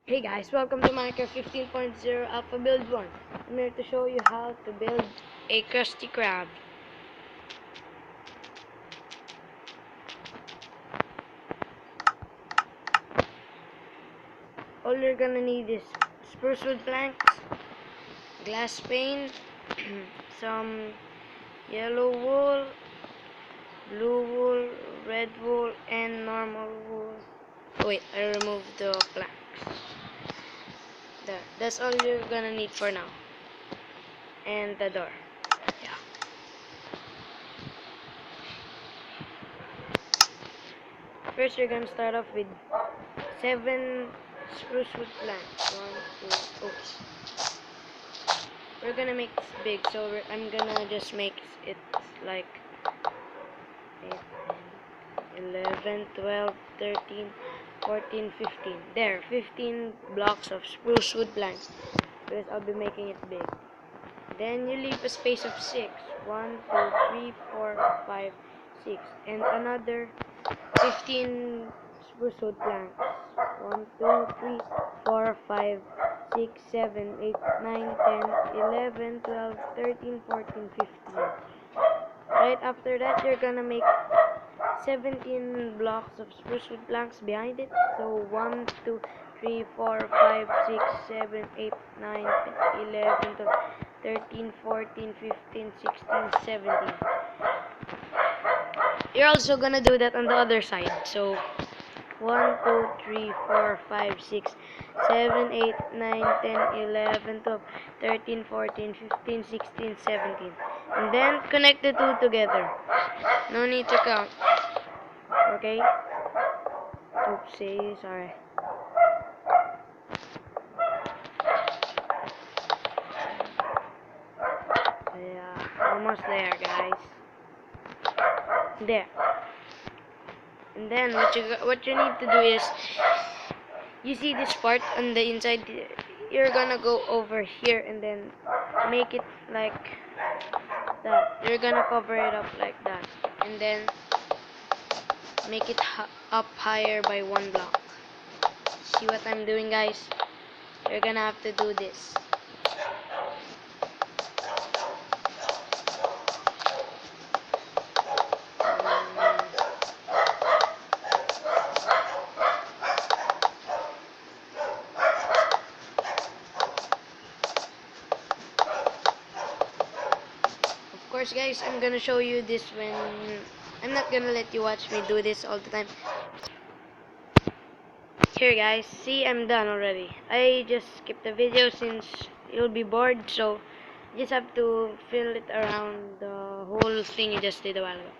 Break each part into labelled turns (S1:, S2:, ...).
S1: Hey guys, welcome to Minecraft 15.0 Alpha Build 1. I'm here to show you how to build a Krusty Krab. All you're gonna need is spruce wood planks, glass pane, some yellow wool, blue wool, red wool, and normal wool. Oh, wait, I removed the planks. There, that's all you're gonna need for now. And the door. Yeah. First, you're gonna start off with 7 spruce wood planks. 1, 2, oops. We're gonna make this big, so I'm gonna just make it like 8, 10, 11, 12, 13, 14, 15. There, 15 blocks of spruce wood planks, because I'll be making it big. Then you leave a space of 6. 1, 2, 3, 4, 5, 6. And another 15 spruce wood planks. 1, 2, 3, 4, 5, 6, 7, 8, 9, 10, 11, 12, 13, 14, 15. Right after that, you're gonna make 17 blocks of spruce wood planks behind it. So 1, 2, 3, 4, 5, 6, 7, 8, 9, 10, 11, 12, 13, 14, 15, 16, 17. You're also gonna do that on the other side. So 1, 2, 3, 4, 5, 6, 7, 8, 9, 10, 11, 12, 13, 14, 15, 16, 17. And then connect the two together. No need to count. Okay? Oopsie, sorry. Yeah, almost there, guys. There. And then what you need to do is, you see this part on the inside, you're gonna go over here and then make it like that. You're gonna cover it up like that, and then make it up higher by 1 block. See what I'm doing, guys? You're gonna have to do this. Of course, guys, I'm gonna show you this when I'm not gonna let you watch me do this all the time. Here, guys, see, I'm done already. I just skipped the video since you'll be bored, so you just have to fill it around the whole thing you just did a while ago.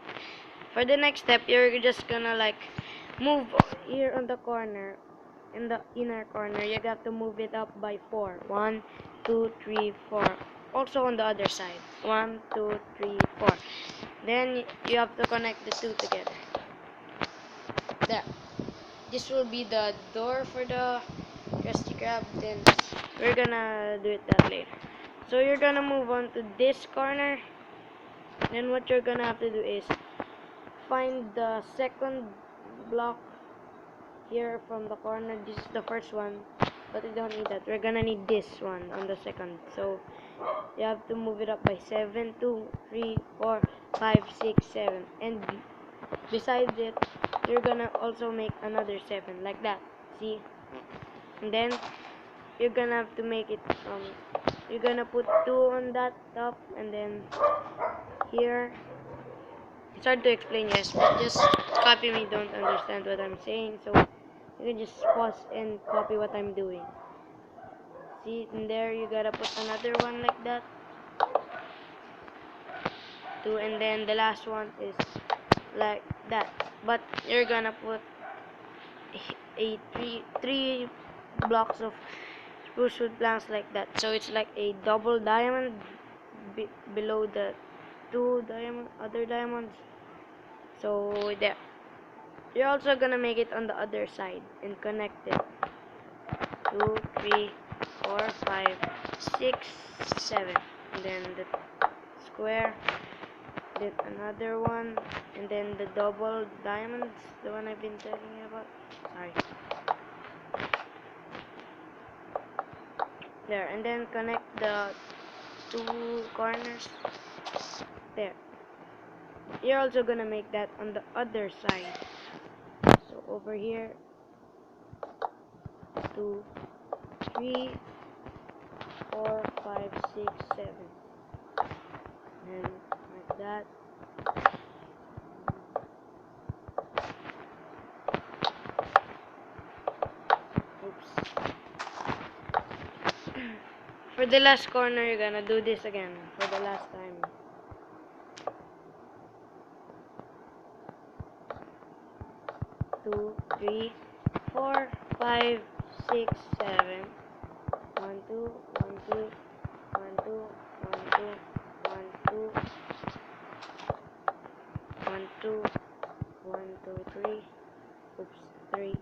S1: For the next step, you're just gonna like move here on the corner, in the inner corner. You got to move it up by 4. 1, 2, 3, 4. Also on the other side. 1, 2, 3, 4. Then you have to connect the two together. There. This will be the door for the Krusty Krab. Then we're gonna do it that later. So you're gonna move on to this corner. Then what you're gonna have to do is find the second block here from the corner. This is the first one, but we don't need that. We're gonna need this one on the second. So you have to move it up by 7, 2, 3, 4, 5, 6, 7. And besides it, you're gonna also make another 7 like that. See? And then you're gonna have to make it you're gonna put 2 on that top, and then here. It's hard to explain, yes, but just copy me. Don't understand what I'm saying, so you can just pause and copy what I'm doing. See, in there you gotta put another one like that. 2, and then the last one is like that. But you're gonna put a three blocks of spruce wood planks like that. So it's like a double diamond below the 2 other diamonds. So there. You're also gonna make it on the other side and connect it. 2, 3, 4, 5, 6, 7. And then the square. Then another one. And then the double diamonds. The one I've been talking about. Sorry. There, and then connect the two corners. There. You're also gonna make that on the other side. So over here, 2, 3, 4, 5, 6, 7. And like that. Oops. For the last corner, you're gonna do this again for the last time. 2, 3, 4, 5, 6, 7. 1, 2, 1, 2, 1, 2, 1, 2, 1, 2, 1, 2, 1, 2, 3. Oops, 3.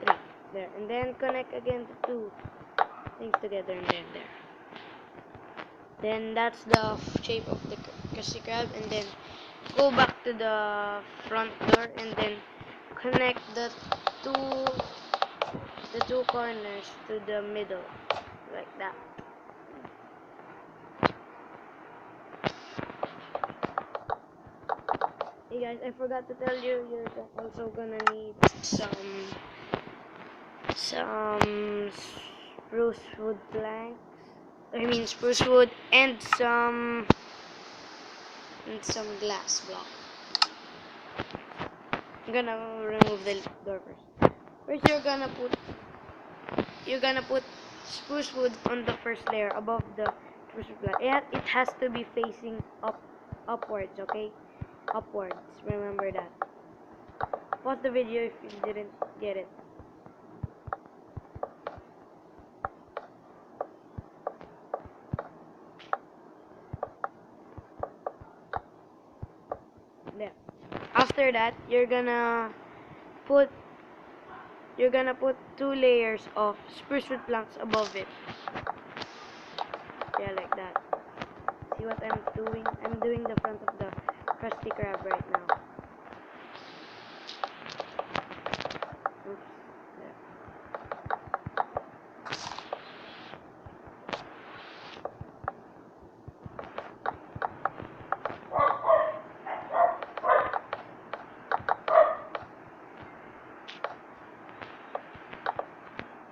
S1: 3. There, and then connect again the two things together, and then there. Then that's the shape of the Krusty Krab, and then go back to the front door, and then connect two the two corners to the middle, like that. Hey guys, I forgot to tell you, you're also gonna need some spruce wood planks. I mean spruce wood and some glass block. I'm gonna remove the door first. First, you're gonna put spruce wood on the first layer above the spruce wood block. It has to be facing upwards, okay? Upwards. Remember that. Pause the video if you didn't get it. There. After that, you're gonna put 2 layers of spruce wood planks above it. Yeah, like that. See what I'm doing? I'm doing the front of the Krusty Krab right now. Oops. There.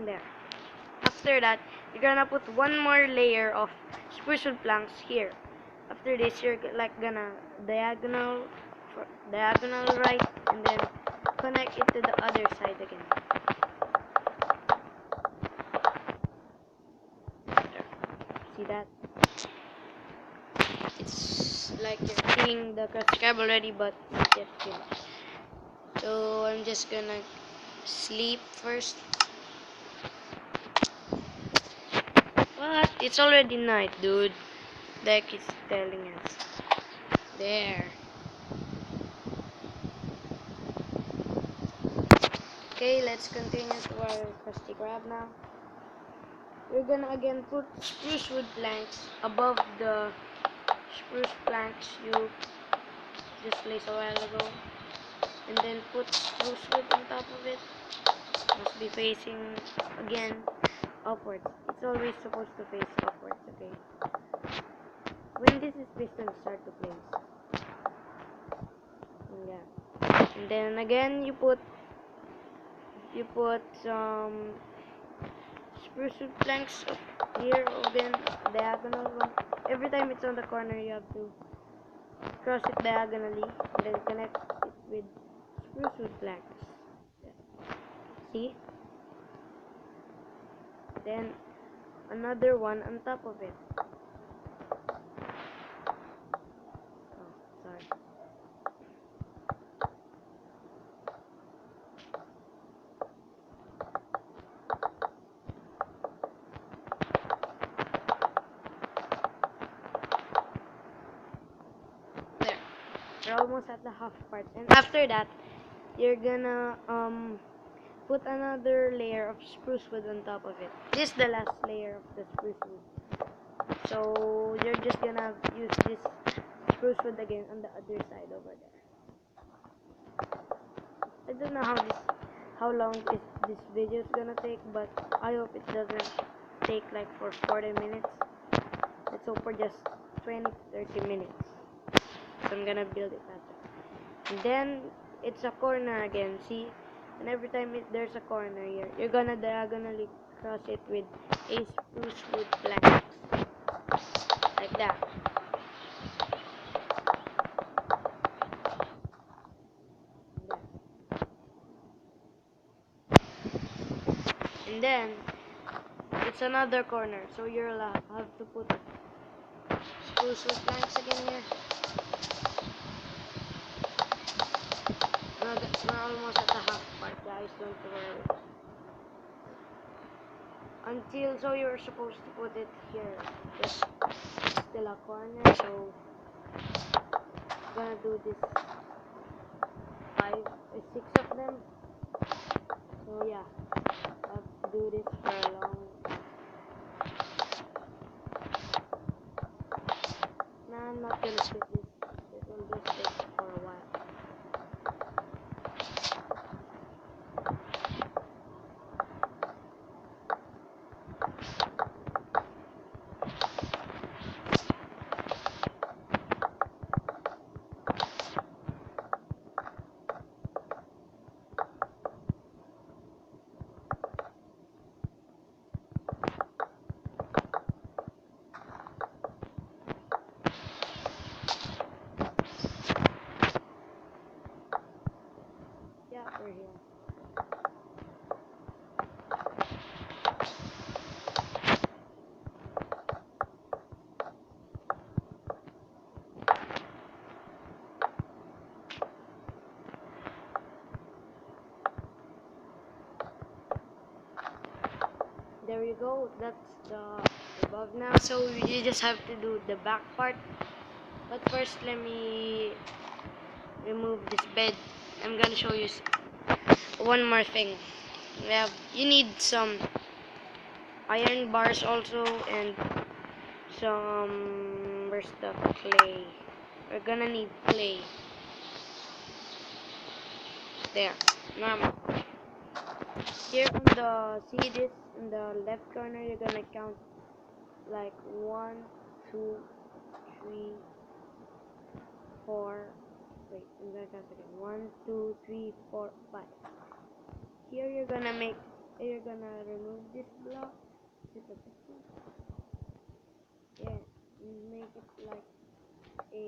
S1: There. After that, you're gonna put one more layer of spruce wood planks here. After this, you're gonna diagonal right, and then connect it to the other side again. There. See that? It's like you're seeing the Krusty Krab already, but not yet finished. So I'm just gonna sleep first. What? It's already night, dude. Deck is telling us. There. Okay, let's continue to our Krusty Krab now. We're gonna again put spruce wood planks above the spruce planks you just placed a while ago. And then put spruce wood on top of it. Must be facing again upwards. It's always supposed to face upwards, okay? When this is piston, start to place. Yeah. And then again you put some spruce wood planks up here, again diagonal one. Every time it's on the corner you have to cross it diagonally and then connect it with spruce wood planks. See? Then another one on top of it. Oh, sorry. There. We're almost at the half part. And after that, you're gonna put another layer of spruce wood on top of it. This is the last layer of the spruce wood. So you're just gonna use this spruce wood again on the other side over there. I don't know how long is this video is gonna take, but I hope it doesn't take like for 40 minutes. Let's hope for just 20-30 minutes. So I'm gonna build it faster. And then it's a corner again, see? And every time there's a corner here, you're gonna diagonally cross it with a spruce wood planks. Like that. And then it's another corner, so you'll have to put spruce wood planks again here. We're almost at the half part, guys, don't worry. Until, so you're supposed to put it here. Just still a corner, so I'm gonna do this 5 or 6 of them. So yeah, I have to do this for a long. Nah, I'm not gonna skip this. It will just take for a while. Yeah, we're here. There you go. That's the above now. So you just have to do the back part. But first, let me remove this bed. I'm gonna show you one more thing. You need some iron bars also, and some, where's the clay? We're gonna need clay. There. Normal. Here on the, see this in the left corner, you're gonna count like 1, 2, 3, 4. Wait, I'm gonna count again. 1, 2, 3, 4, 5. Here you're gonna remove this block. Is it this one? Yeah, make it like a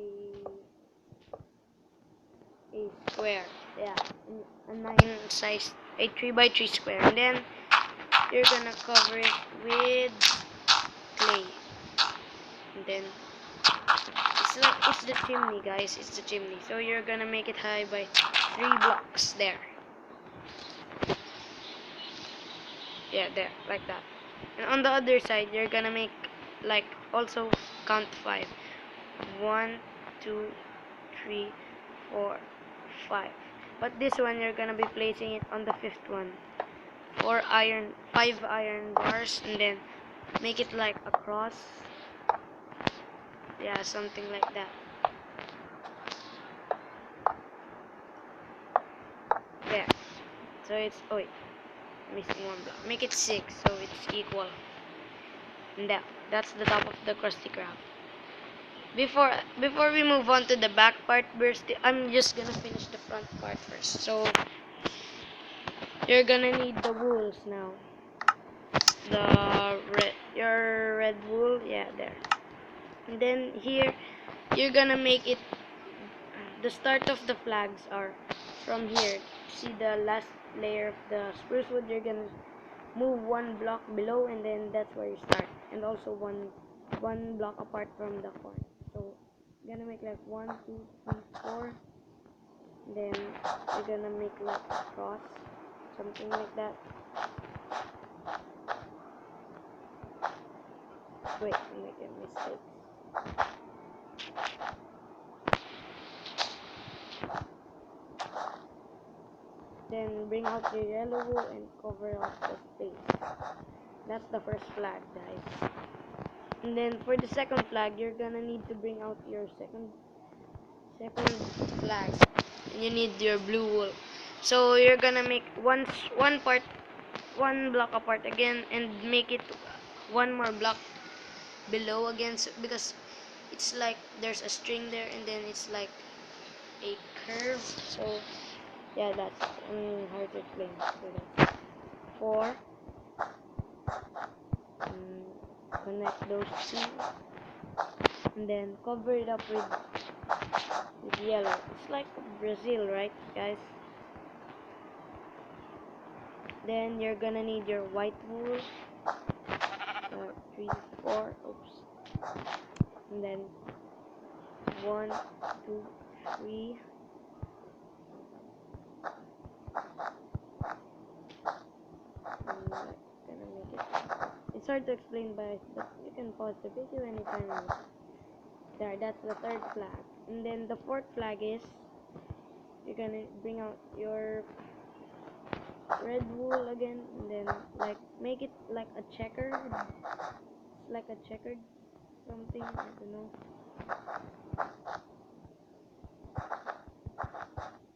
S1: square. Yeah, a 9 size, a 3x3 square, and then you're gonna cover it with clay. And then it's the chimney, guys. It's the chimney. So you're gonna make it high by 3 blocks there. Yeah, there, like that. And on the other side, you're gonna make like also count 5. 1, 2, 3, 4, 5. But this one you're gonna be placing it on the 5th one. 5 iron bars, and then make it like a cross. Yeah, something like that. There. So it's, oh wait, missing 1 block. Make it 6 so it's equal. And that's the top of the Krusty Krab. Before we move on to the back part, I'm just gonna finish the front part first. So you're gonna need the wools now. Your red wool, yeah, there. And then here, you're gonna make it. The start of the flags are from here. See the last layer of the spruce wood. You're gonna move 1 block below, and then that's where you start. And also one block apart from the corner. So you're gonna make like 1, 2, 3, 4. Then you're gonna make like a cross, something like that. Wait, I'm making a mistake. Then bring out your yellow wool and cover up the space. That's the first flag, guys. And then for the second flag, you're gonna need to bring out your second flag. And you need your blue wool. So you're gonna make one block apart again, and make it one more block below again, so, because it's like there's a string there, and then it's like a curve. So yeah, that's hard to explain. So that's four. Connect those two, and then cover it up with yellow. It's like Brazil, right, guys? Then you're gonna need your white wool. 3, 4. Oops. And then 1, 2, 3. Gonna make it. It's hard to explain, but you can pause the video anytime you want. There, that's the third flag. And then the fourth flag is you're gonna bring out your red wool again, and then like make it like a checkered. It's like a checkered something, I don't know.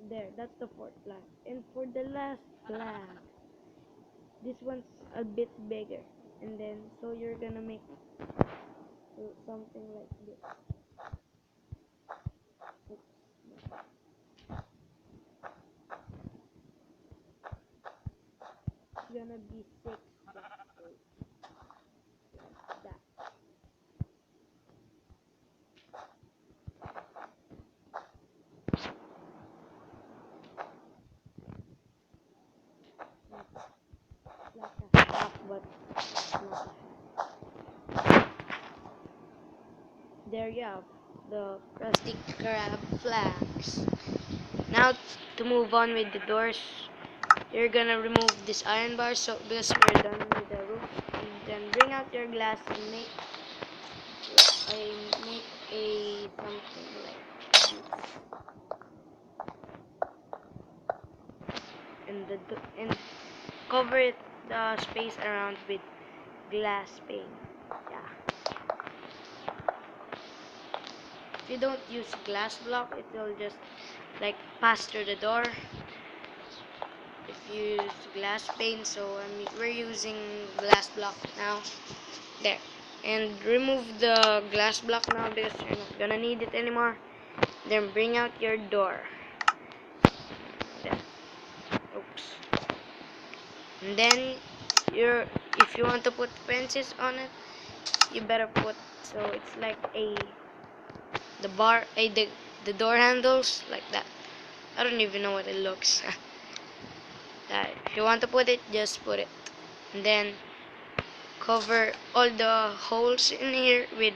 S1: There, that's the fourth flag. And for the last flag, this one's a bit bigger, and then so you're gonna make something like this. It's gonna be 6 like that. It's like a half, but not a half. There you have the Krusty Krab flags. Now to move on with the doors, you're gonna remove this iron bar, so because we're done with the roof, and then bring out your glass and make a something like this, and cover it the space around with glass pane. Yeah. If you don't use glass block, it will just like pass through the door. If you use glass pane, so we're using glass block now. There. And remove the glass block now because you're not gonna need it anymore. Then bring out your door. There. Oops. And then if you want to put fences on it, you better put, so it's like the door handles like that. I don't even know what it looks. If you want to put it, just put it. And then cover all the holes in here with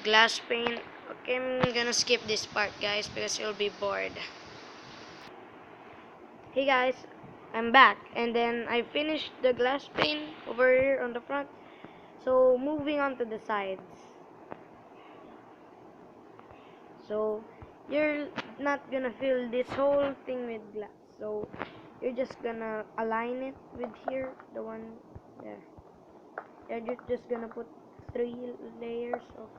S1: glass pane. Okay, I'm gonna skip this part, guys, because you'll be bored. Hey guys, I'm back, and then I finished the glass pane over here on the front. So moving on to the sides. So you're not gonna fill this whole thing with glass. So you're just gonna align it with here, the one there. You're just gonna put 3 layers of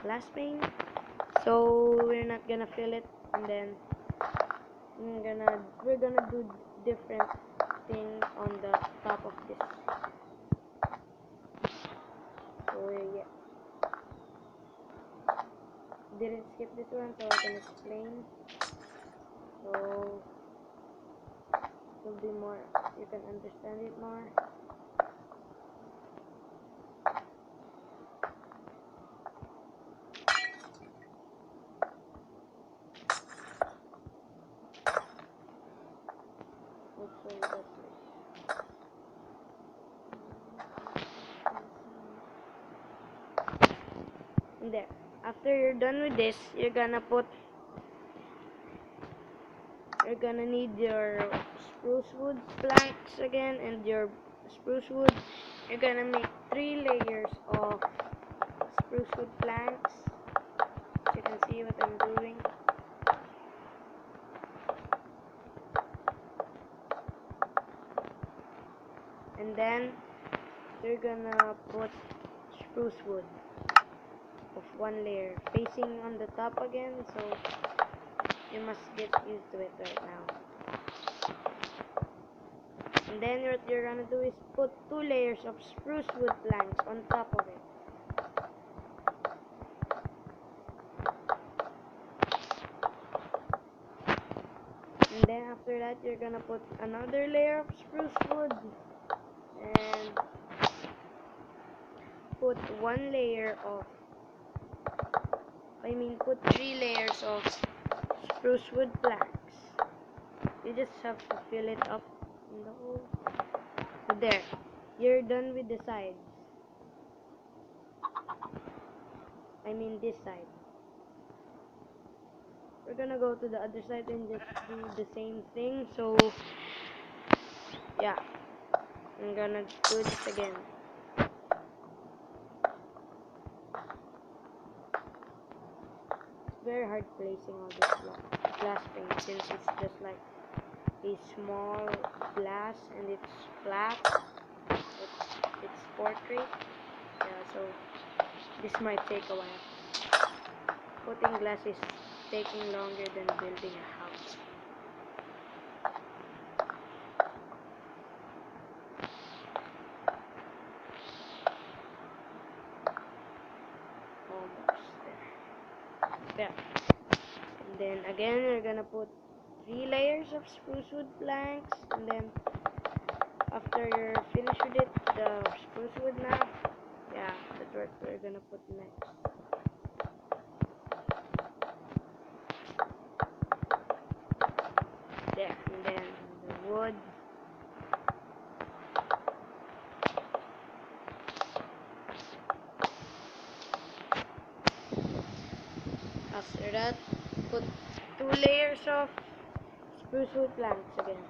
S1: glass pane. So we're not gonna fill it, and then we're gonna do different thing on the top of this. So yeah, didn't skip this one, so I can explain. So it'll be more, you can understand it more. Sorry, that's and there. After you're done with this, you're gonna need your spruce wood planks again, and your spruce wood. You're gonna make 3 layers of spruce wood planks. So you can see what I'm doing. And then you're gonna put spruce wood of 1 layer facing on the top again. So You must get used to it right now. And then what you're gonna do is put 2 layers of spruce wood planks on top of it. And then after that, you're gonna put another layer of spruce wood and put 1 layer of, put 3 layers of spruce wood planks. You just have to fill it up in the hole. So there, you're done with the sides. This side. We're gonna go to the other side and just do the same thing. So yeah, I'm gonna do this again. It's very hard placing all this glass paint since it's just like a small glass and it's flat. It's portrait. Yeah, so this might take a while. Putting glass is taking longer than building a house. Almost there. There. And then again, you're gonna put 3 layers of spruce wood planks, and then after you're finished with it, the spruce wood now, yeah, that's what we're gonna put next. There, and then the wood. After that, put 2 layers of spruce wood planks again.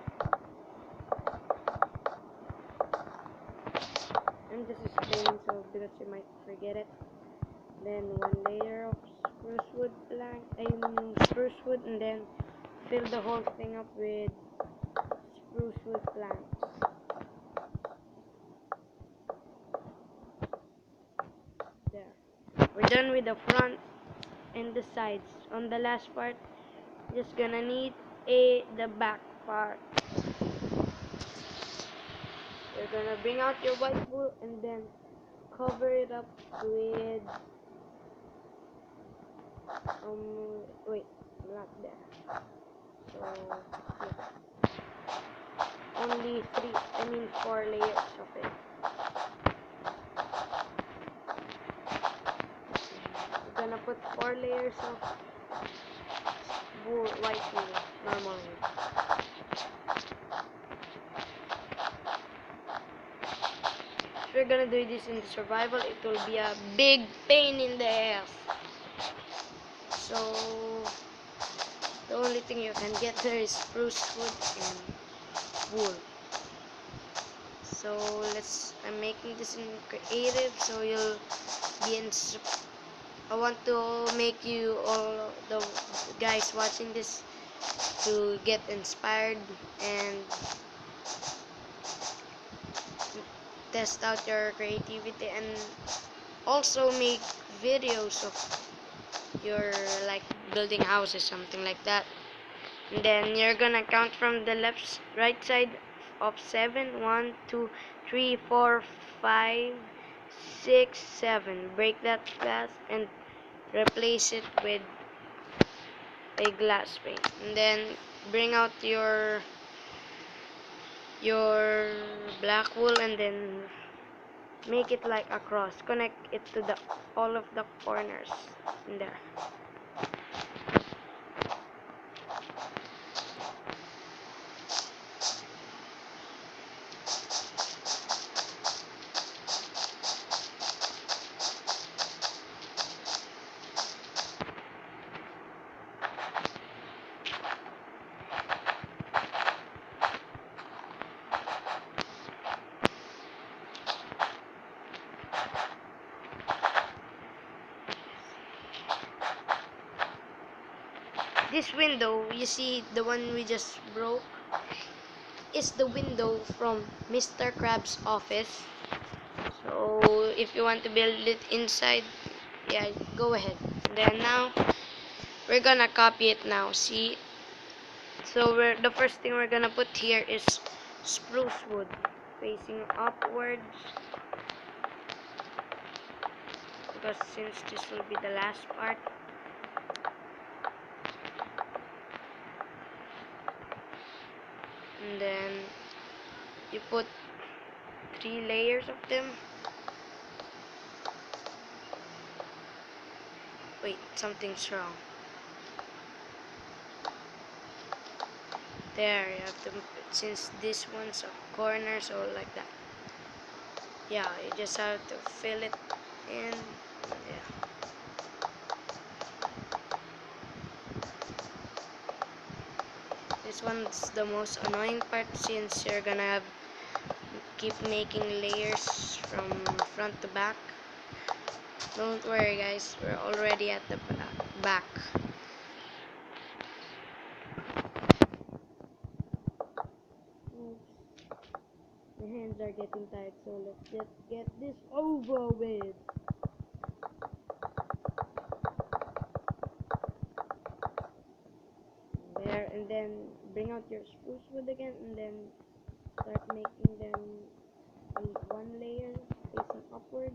S1: I'm just explaining so because you might forget it. Then 1 layer of spruce wood spruce wood, and then fill the whole thing up with spruce wood planks. There. We're done with the front and the sides. On the last part, just gonna need the back part. You're gonna bring out your white wool and then cover it up with wait, not there. So yeah. Only 4 layers of it. We're gonna put 4 layers of white wool, normal wool. If we're gonna do this in survival, it will be a big pain in the ass. So the only thing you can get there is spruce wood and wool. So I'm making this in creative, so you'll be I want to make you, all the guys watching this, to get inspired and test out your creativity, and also make videos of your building houses, something like that. And then you're gonna count from the right side of 7. 1, 2, 3, 4, 5, 6, 7. Break that glass and replace it with a glass pane. And then bring out your black wool and then make it like a cross. Connect it to all of the corners in there. This window, you see the one we just broke, is the window from Mr. Krabs' office. So if you want to build it inside, yeah, go ahead. Then now we're gonna copy it now. See? So the first thing we're gonna put here is spruce wood facing upwards, because since this will be the last part. And then you put 3 layers of them. Wait, something's wrong. There, you have to, since this one's a corner, so like that. Yeah, you just have to fill it in. Yeah. This one's the most annoying part, since you're gonna have keep making layers from front to back. Don't worry guys, we're already at the back. My hands are getting tired, so let's just get this over with. There, and then bring out your spruce wood again, and then start making them in one layer facing upward.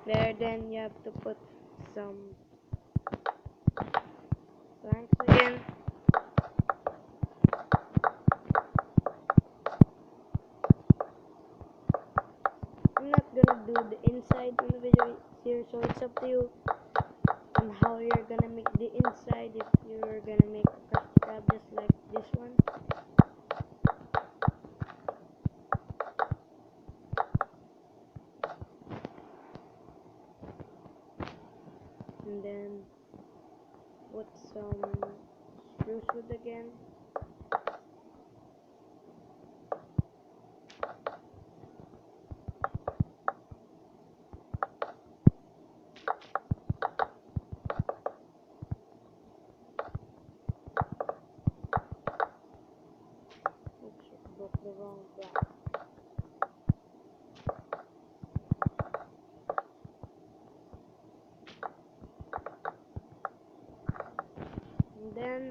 S1: There, then you have to put some planks again. I'm not gonna do the inside on the video here, so it's up to you on how you're gonna make the inside. If you're gonna make a crusty crab just like this one, and then put some spruce wood again. Oops, I broke the wrong block. And then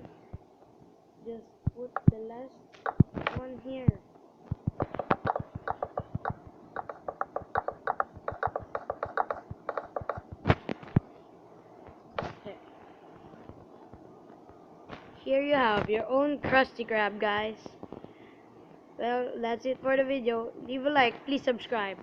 S1: just put the last one here. There. Here you have your own Krusty Krab, guys. Well, that's it for the video. Leave a like, please subscribe.